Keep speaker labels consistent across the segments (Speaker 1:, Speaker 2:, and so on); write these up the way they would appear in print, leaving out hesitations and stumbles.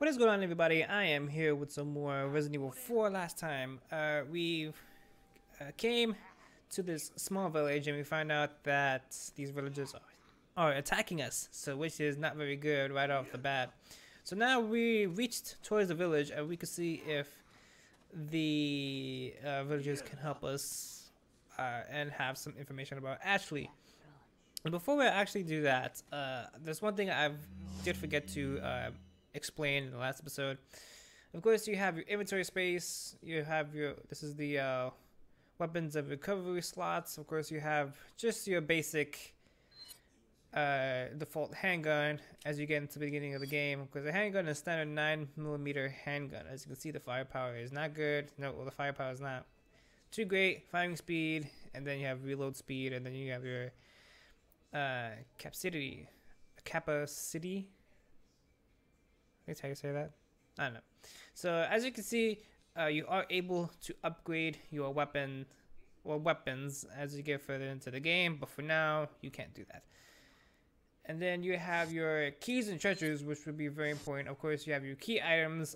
Speaker 1: What is going on, everybody? I am here with some more Resident Evil 4. Last time we came to this small village and we found out that these villagers are attacking us, so which is not very good right off the bat. So now we reached towards the village and we could see if the villagers can help us and have some information about Ashley. And before we actually do that, there's one thing I did forget to explain in the last episode. Of course, you have your inventory space. You have your this is the weapons of recovery slots. Of course, you have just your basic default handgun as you get into the beginning of the game. Because the handgun is standard 9mm handgun. As you can see, the firepower is not good. No, well, the firepower is not too great. Firing speed, and then you have reload speed, and then you have your capacity. That's how you say that? I don't know. So as you can see, you are able to upgrade your weapons as you get further into the game, but for now you can't do that. And then you have your keys and treasures, which would be very important. Of course, you have your key items.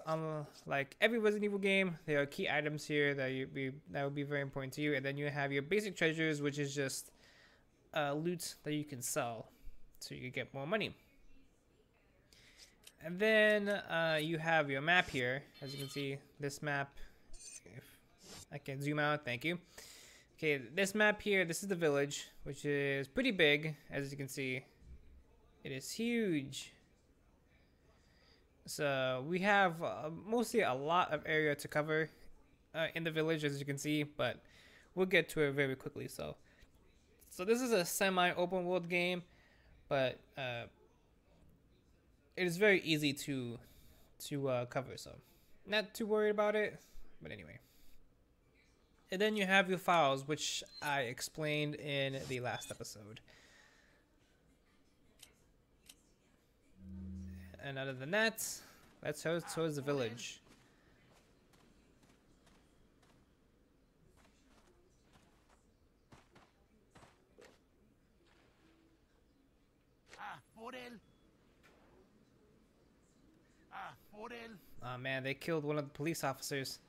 Speaker 1: Like every Resident Evil game, there are key items here that would be very important to you. And then you have your basic treasures, which is just loot that you can sell, so you can get more money. And then you have your map here. As you can see, this map, if I can zoom out, thank you. Okay, this map here, this is the village, which is pretty big. As you can see, it is huge. So we have mostly a lot of area to cover in the village, as you can see, but we'll get to it very quickly. So this is a semi-open world game, but it is very easy to cover, so not too worried about it. But anyway, and then you have your files, which I explained in the last episode. And other than that, let's head towards the village. Oh man, they killed one of the police officers.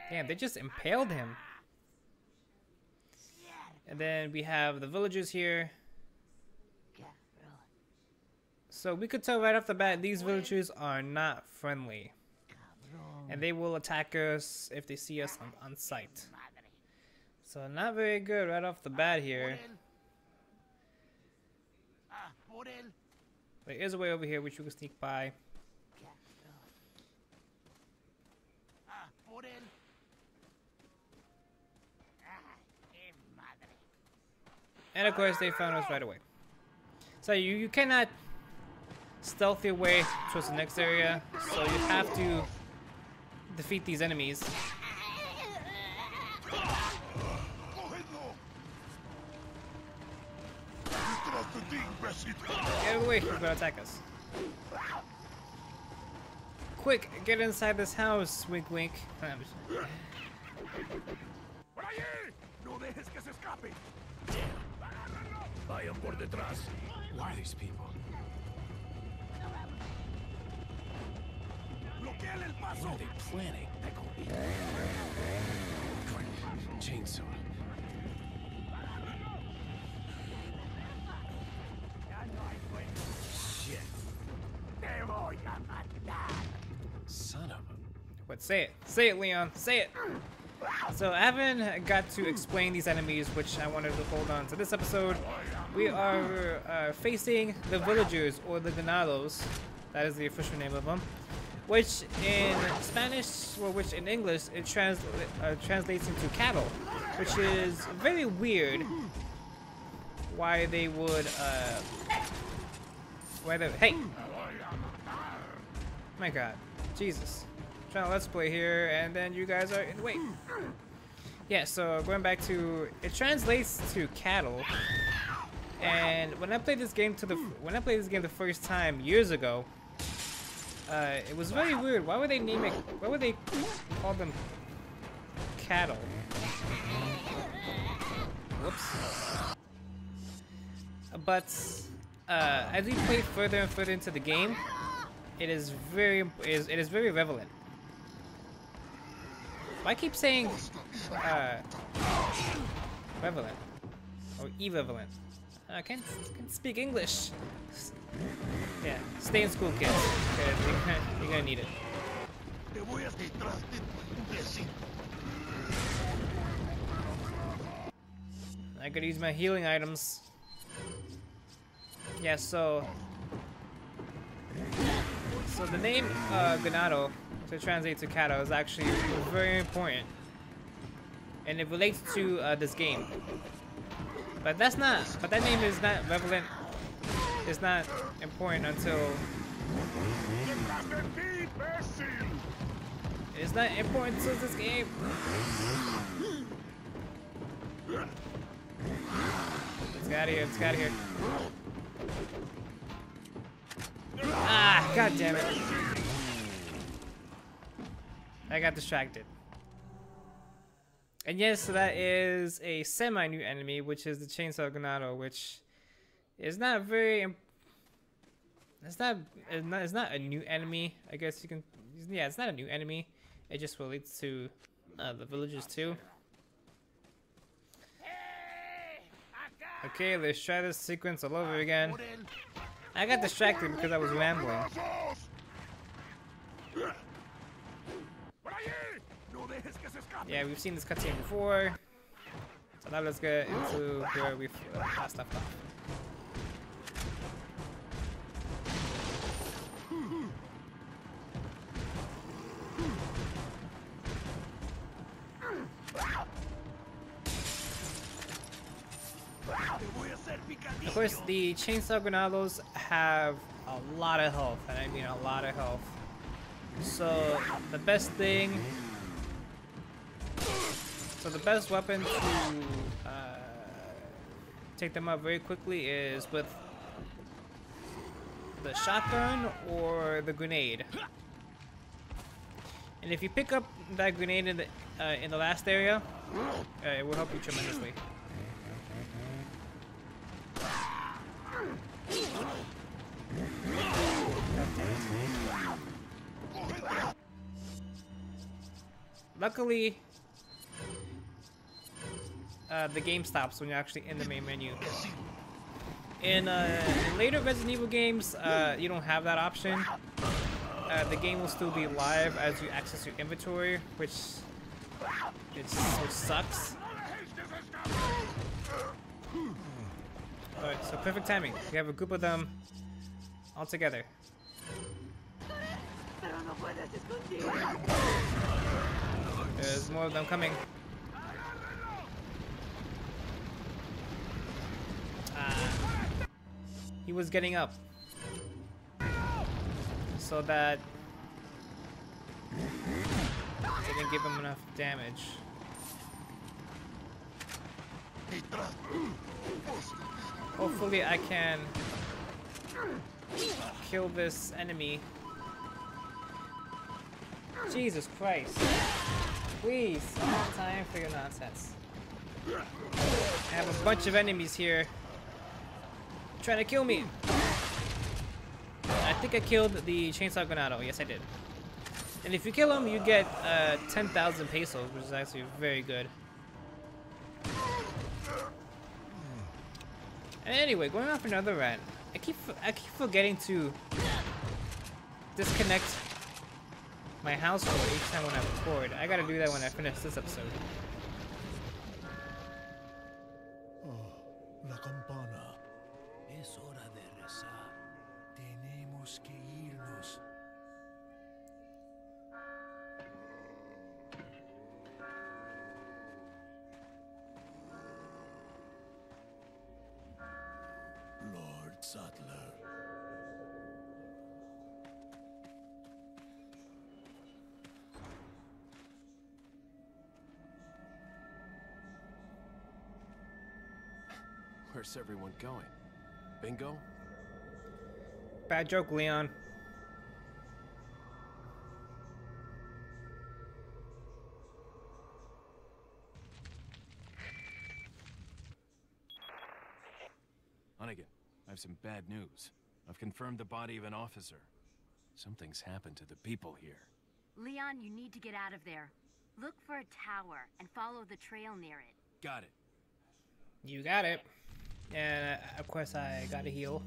Speaker 1: Damn, they just impaled him. And then we have the villagers here. So we could tell right off the bat, these villagers are not friendly. And they will attack us if they see us on sight. So not very good right off the bat here. There is a way over here which we can sneak by. And of course they found us right away. So you cannot stealth your way towards the next area, so you have to defeat these enemies. Get away, he's gonna attack us. Quick, get inside this house, wink wink.
Speaker 2: Who are these people? What are they planning? Chainsaw. Shit. Son of a...
Speaker 1: What? Say it. Say it, Leon. Say it. So I haven't got to explain these enemies, which I wanted to hold on to this episode. We are facing the villagers, or the ganados. That is the official name of them. Which in Spanish, or which in English, it translates into cattle. Which is very weird. Why they would, hey! My god. Jesus. I'm trying to let's play here, and then you guys are in the way. Yeah, so going back to, it translates to cattle. And when I played this game the first time years ago, it was very weird. Why would they name it? Why would they call them cattle? Whoops. But as we play further and further into the game, it is it is very relevant. I keep saying relevant or irrelevant. I can't speak English. Yeah, stay in school, kids. You're gonna need it. I gotta use my healing items. Yeah, so the name Ganado, to translate to Kato, is actually very important, and it relates to this game. But that name is not relevant. It's not important until it's not important to this game. Let's get out of here. Let's get out of here. Ah, god damn it. I got distracted. And yes, so that is a semi-new enemy, which is the Chainsaw Ganado, which is not very... It's not a new enemy, I guess you can... Yeah, it's not a new enemy. It just relates to the villagers too. Okay, let's try this sequence all over again. I got distracted because I was rambling. Yeah, we've seen this cutscene before. So now let's get into where we've last left off. Of course, the Chainsaw Granados have a lot of health, and I mean a lot of health. So the best weapon to take them out very quickly is with the shotgun or the grenade. And if you pick up that grenade in the last area, it will help you tremendously. Luckily, the game stops when you're actually in the main menu. In later Resident Evil games, you don't have that option. The game will still be live as you access your inventory, which sucks. Alright, so perfect timing. We have a group of them all together. There's more of them coming. He was getting up so that they didn't give him enough damage. Hopefully I can kill this enemy. Jesus Christ. Please, I don't have time for your nonsense. I have a bunch of enemies here trying to kill me. I think I killed the Chainsaw Ganado. Yes, I did. And if you kill him, you get 10,000 pesos, which is actually very good. And anyway, going off another rant. I keep forgetting to disconnect my household each time when I record. I gotta do that when I finish this episode.
Speaker 3: La campana. Es hora de rezar. Tenemos que irnos. Lord Sattler.
Speaker 2: Where's everyone going? Bingo?
Speaker 1: Bad joke, Leon.
Speaker 2: Hunnigan, I have some bad news. I've confirmed the body of an officer. Something's happened to the people here.
Speaker 4: Leon, you need to get out of there. Look for a tower and follow the trail near it.
Speaker 2: Got it.
Speaker 1: You got it. And of course I gotta heal.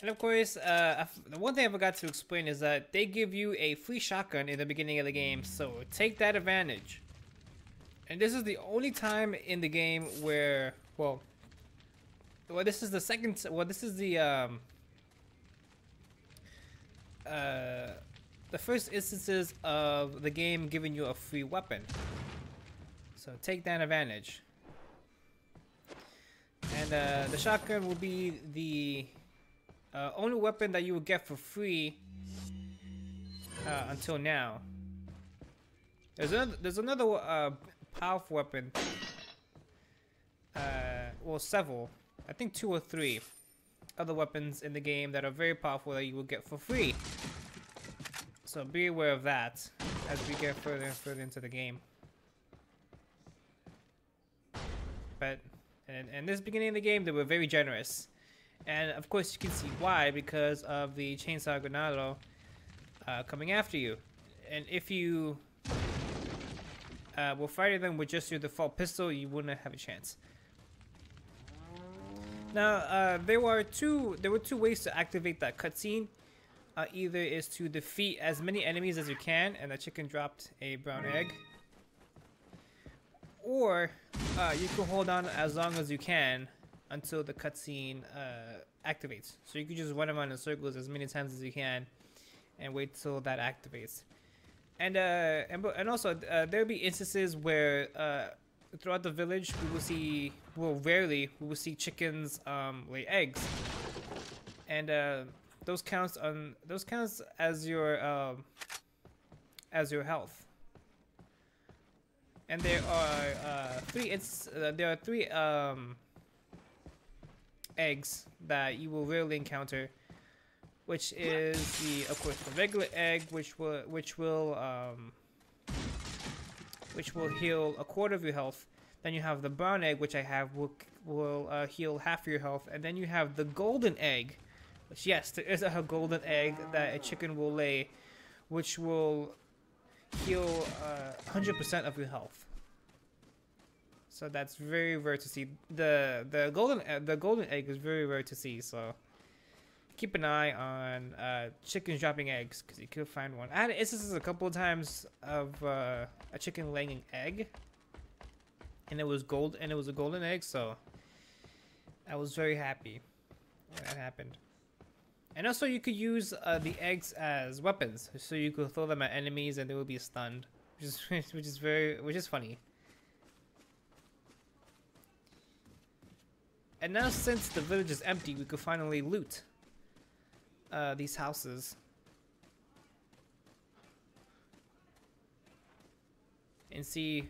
Speaker 1: And of course, the one thing I forgot to explain is that they give you a free shotgun in the beginning of the game, so take that advantage. And this is the only time in the game where, well, this is the second, well, this is the first instances of the game giving you a free weapon. So take that advantage. And the shotgun will be the only weapon that you will get for free until now. There's another powerful weapon. Well, several. I think 2 or 3 other weapons in the game that are very powerful that you will get for free. So be aware of that as we get further and further into the game. But in this beginning of the game, they were very generous. And of course you can see why, because of the Chainsaw Granado coming after you. And if you were fighting them with just your default pistol, you wouldn't have a chance. Now, there were two ways to activate that cutscene. Either is to defeat as many enemies as you can, and the chicken dropped a brown egg. Or you can hold on as long as you can until the cutscene activates. So you can just run around in circles as many times as you can, and wait till that activates. And also there'll be instances where throughout the village we will see, well, rarely we will see chickens lay eggs, and those counts as your health. And there are three eggs that you will rarely encounter, which is of course the regular egg, which will heal a quarter of your health. Then you have the brown egg, which I have will heal half your health, and then you have the golden egg, which, yes, there is a golden egg that a chicken will lay, which will heal 100% of your health. So that's very rare to see. The golden egg is very rare to see. So keep an eye on chickens dropping eggs, because you could find one. I had instances a couple of times of a chicken laying an egg, and it was gold, and it was a golden egg. So I was very happy when that happened. And also, you could use the eggs as weapons, so you could throw them at enemies and they will be stunned, which is funny. And now, since the village is empty, we could finally loot these houses and see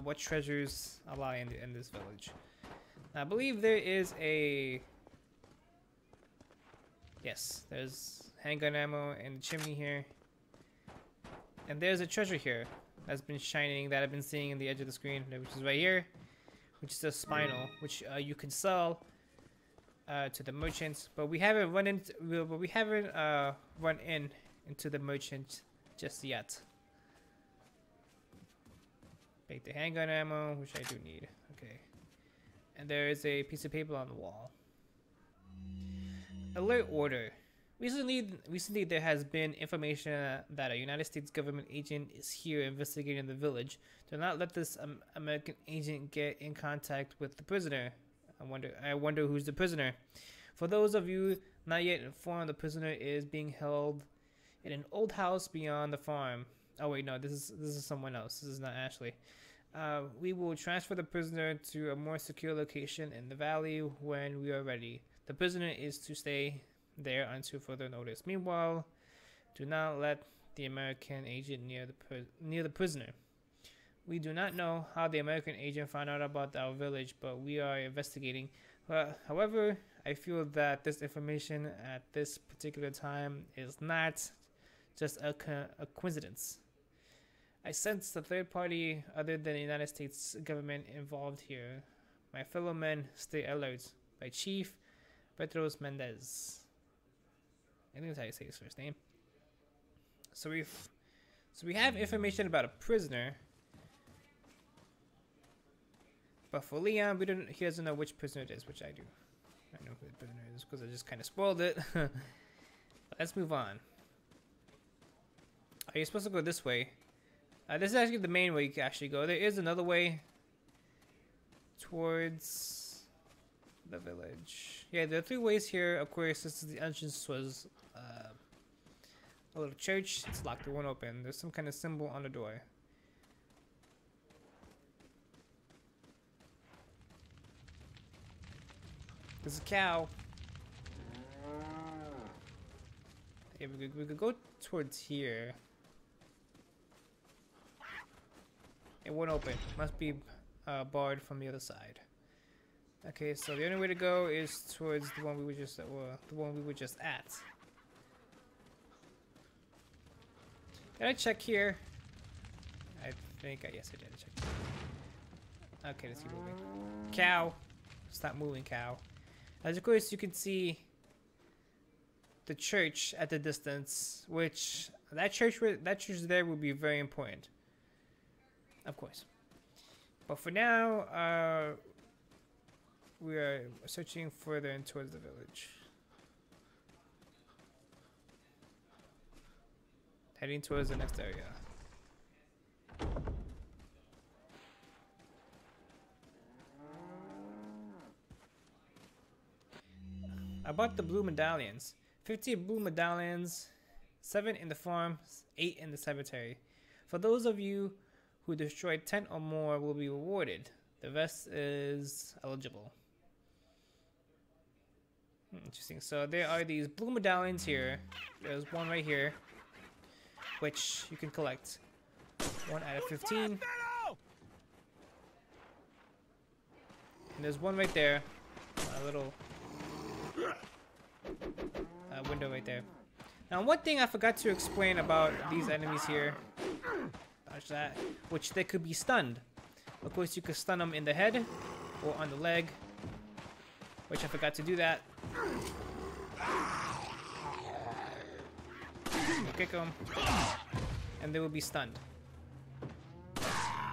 Speaker 1: what treasures lie in this village. Now, I believe there is a... Yes, there's handgun ammo in the chimney here. And there's a treasure here that's been shining, that I've been seeing in the edge of the screen, which is right here, which is a spinal, which you can sell to the merchants. But we haven't run into into the merchant just yet. Take the handgun ammo, which I do need. Okay. And there is a piece of paper on the wall. Alert order. Recently there has been information that a United States government agent is here investigating the village. Do not let this American agent get in contact with the prisoner. I wonder who's the prisoner. For those of you not yet informed, the prisoner is being held in an old house beyond the farm. Oh wait, no, this is someone else. This is not Ashley. We will transfer the prisoner to a more secure location in the valley when we are ready. The prisoner is to stay there until further notice. Meanwhile, do not let the American agent near the prisoner. We do not know how the American agent found out about our village, but we are investigating. However, I feel that this information at this particular time is not just a coincidence. I sense a third party other than the United States government involved here. My fellow men, stay alert. By Chief Petros Mendez. I think that's how you say his first name. So we have information about a prisoner. But for Leon, he doesn't know which prisoner it is, which I do. I know who the prisoner is because I just kind of spoiled it. But let's move on. Are you supposed to go this way? This is actually the main way you can actually go. There is another way towards the village. Yeah, there are 3 ways here. Of course, this is the entrance was a little church. It's locked. It won't open. There's some kind of symbol on the door. There's a cow. Yeah, we could go towards here. It won't open. Must be barred from the other side. Okay, so the only way to go is towards the one we were just at. Did I check here? I think yes, I did. I checked. Okay, let's keep moving. Cow, stop moving, cow. As of course, you can see the church at the distance, which that church there will be very important, of course. But for now, we are searching further in towards the village, heading towards the next area. I bought the blue medallions. 50 blue medallions, 7 in the farm, 8 in the cemetery. For those of you who destroyed 10 or more will be rewarded. The rest is eligible. Interesting. So there are these blue medallions here. There's one right here, which you can collect. 1 out of 15. And there's one right there. A little window right there. Now, one thing I forgot to explain about these enemies here, which they could be stunned. Of course, you could stun them in the head or on the leg, which I forgot to do that. Kick them, and they will be stunned,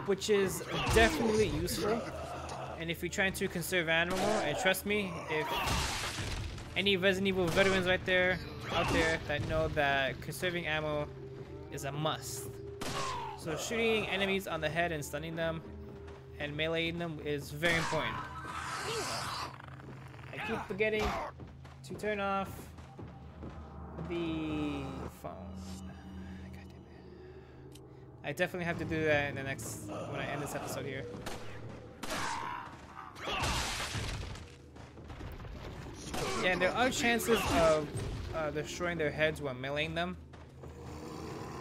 Speaker 1: which is definitely useful. And if you're trying to conserve ammo, and trust me, if any Resident Evil veterans out there that know that conserving ammo is a must. So shooting enemies on the head and stunning them and meleeing them is very important. I keep forgetting to turn off the phone. God damn it. I definitely have to do that in the next, when I end this episode here. Yeah, and there are chances of destroying their heads while meleeing them,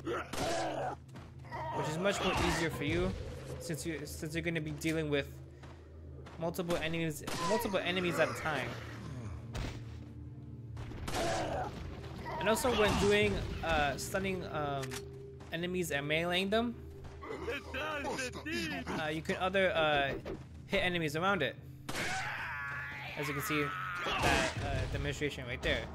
Speaker 1: which is much more easier for you since you're going to be dealing with multiple enemies at a time. And also, when doing stunning enemies and meleeing them, you can either hit enemies around it, as you can see that demonstration right there.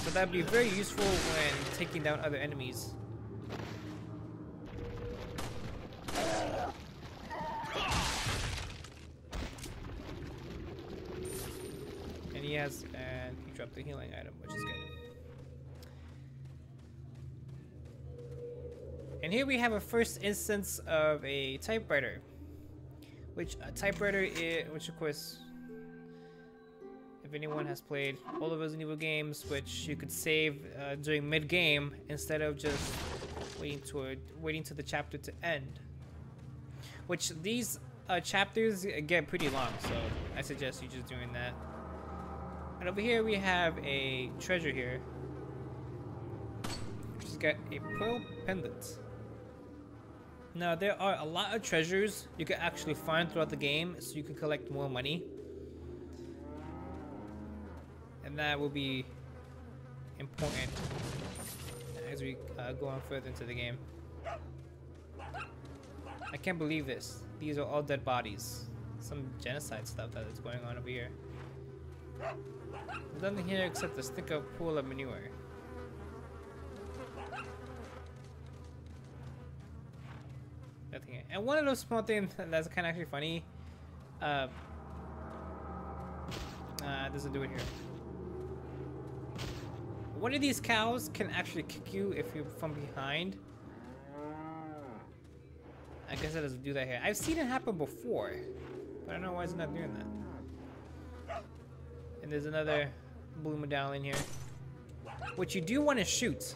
Speaker 1: So that'd be very useful when taking down other enemies. And he dropped the healing item, which is good. And here we have a first instance of a typewriter, which a typewriter is, which of course, if anyone has played all the Resident Evil games, which you could save during mid-game instead of just waiting to the chapter to end. Which these chapters get pretty long, so I suggest you just doing that. And over here we have a treasure here, which has got a pearl pendant. Now there are a lot of treasures you can actually find throughout the game, so you can collect more money. And that will be important as we go on further into the game. I can't believe this. These are all dead bodies. Some genocide stuff that is going on over here. There's nothing here except a stick of pool of manure. Nothing here. And one of those small things that's kind of actually funny. Doesn't do it here. One of these cows can actually kick you if you're from behind. I guess it doesn't do that here. I've seen it happen before, but I don't know why it's not doing that. And there's another blue medallion here, which you do want to shoot,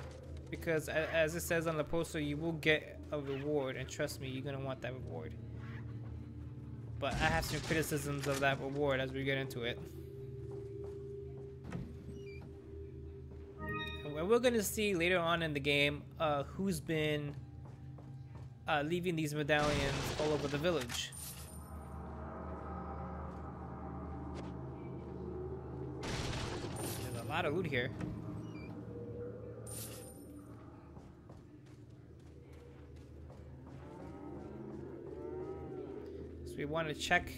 Speaker 1: because as it says on the poster, you will get a reward, and trust me, you're gonna want that reward. But I have some criticisms of that reward as we get into it. And we're gonna see later on in the game who's been leaving these medallions all over the village. There's a lot of loot here. So we want to check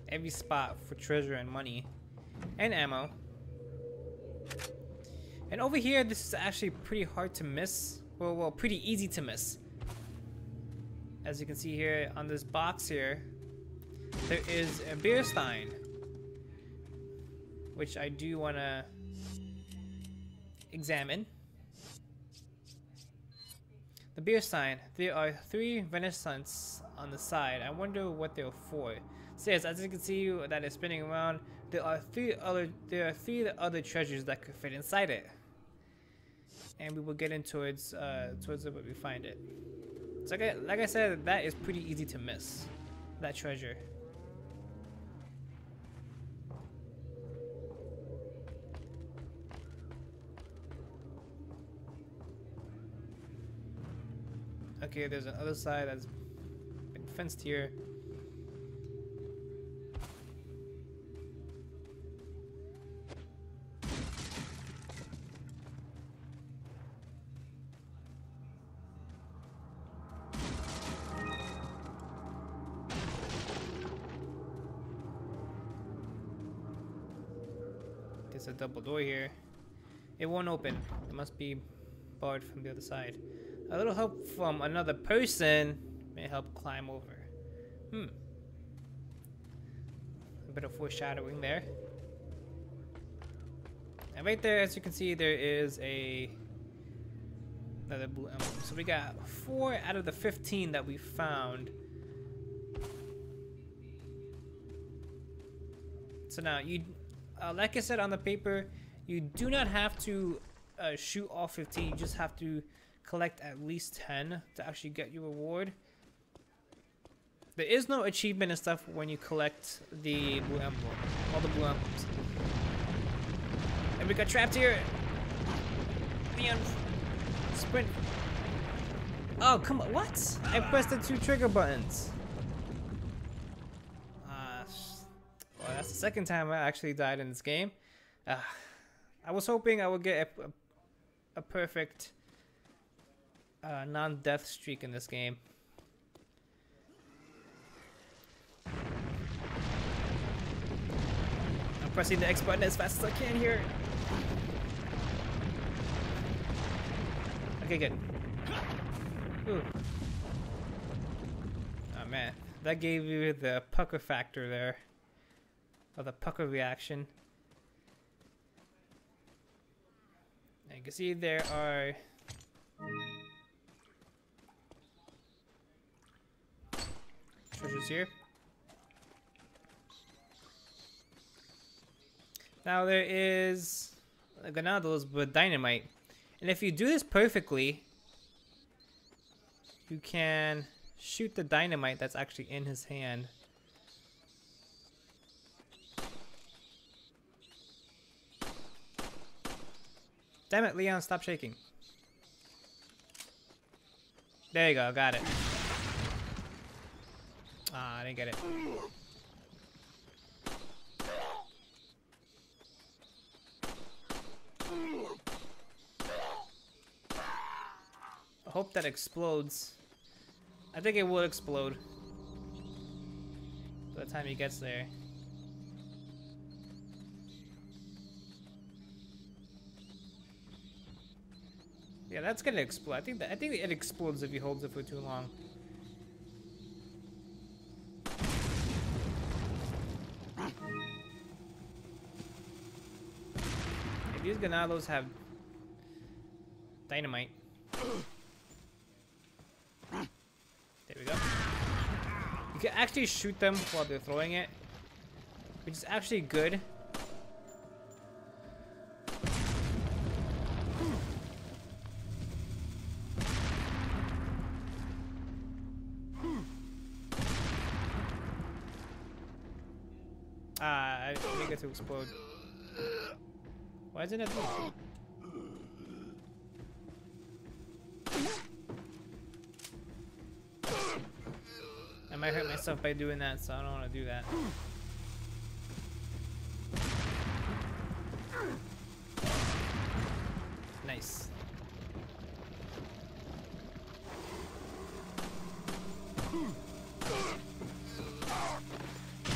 Speaker 1: every spot for treasure and money and ammo. And over here, this is actually pretty hard to miss. Well, pretty easy to miss. As you can see here on this box here, there is a beer stein, which I do want to examine. The beer stein, there are 3 renaissance on the side. I wonder what they're for. It says, as you can see that it's spinning around, there are 3 other treasures that could fit inside it. And we will get in towards it when we find it. So like I said, that is pretty easy to miss, that treasure. Okay, there's another side that's been fenced here. There's a double door here. It won't open. It must be barred from the other side. A little help from another person may help climb over. A bit of foreshadowing there. And right there, as you can see, there is another blue emblem. So we got 4 out of the 15 that we found. So now you, like I said on the paper, you do not have to shoot all 15. You just have to collect at least 10 to actually get your reward. There is no achievement and stuff when you collect the blue emblem, all the blue emblems. And we got trapped here. Leon, sprint. Oh, come on, what? I pressed the 2 trigger buttons. Well, that's the second time I actually died in this game. I was hoping I would get a perfect non-death streak in this game. I'm pressing the X button as fast as I can here. Okay, good. Ooh. Oh man, that gave you the pucker factor there. Or the pucker reaction. And you can see there are treasures here. Now there is granados with dynamite. And if you do this perfectly, you can shoot the dynamite that's actually in his hand. Damn it, Leon, stop shaking. There you go, got it. Ah, I didn't get it. I hope that explodes. I think it will explode by the time he gets there. Yeah, that's gonna explode. I think it explodes if he holds it for too long. If these ganados have dynamite. There we go. You can actually shoot them while they're throwing it, which is actually good. I didn't get to explode. Why isn't it doing? I might hurt myself by doing that, so I don't want to do that. Nice.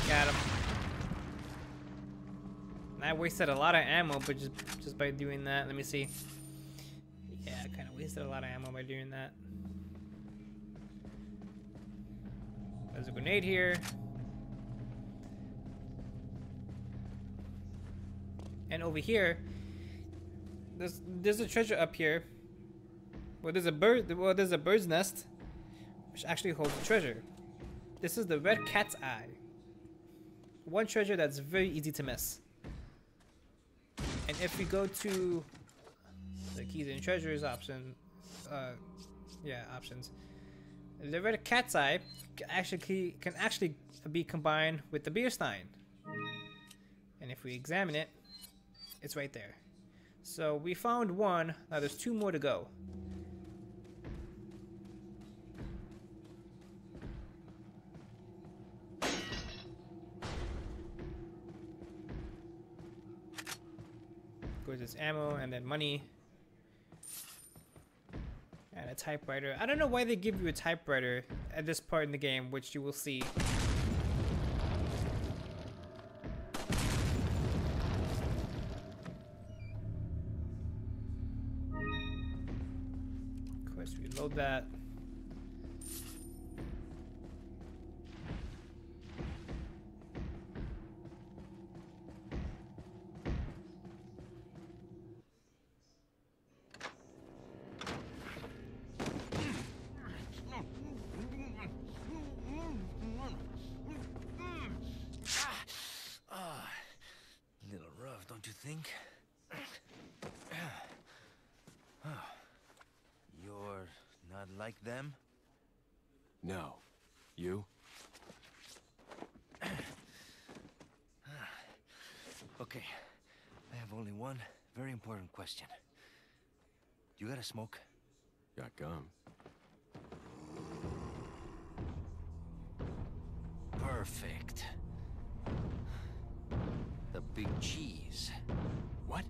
Speaker 1: Got him. And I wasted a lot of ammo, but just by doing that. Let me see. Yeah, I kind of wasted a lot of ammo by doing that. There's a grenade here. And over here, there's a treasure up here. Well, there's a bird's nest, which actually holds the treasure. This is the red cat's eye. One treasure that's very easy to miss. And if we go to the keys and treasures option, options. The red cat's eye can actually be combined with the beer stein. And if we examine it, it's right there. So we found one. Now there's two more to go. Of course, there's ammo and then money. And a typewriter. I don't know why they give you a typewriter at this part in the game, which you will see. Of course, reload that.
Speaker 3: Don't you think? You're not like them?
Speaker 2: No. You?
Speaker 3: Okay. I have only one very important question. You got a smoke?
Speaker 2: Got gum.
Speaker 3: Perfect. The big cheese.
Speaker 2: What?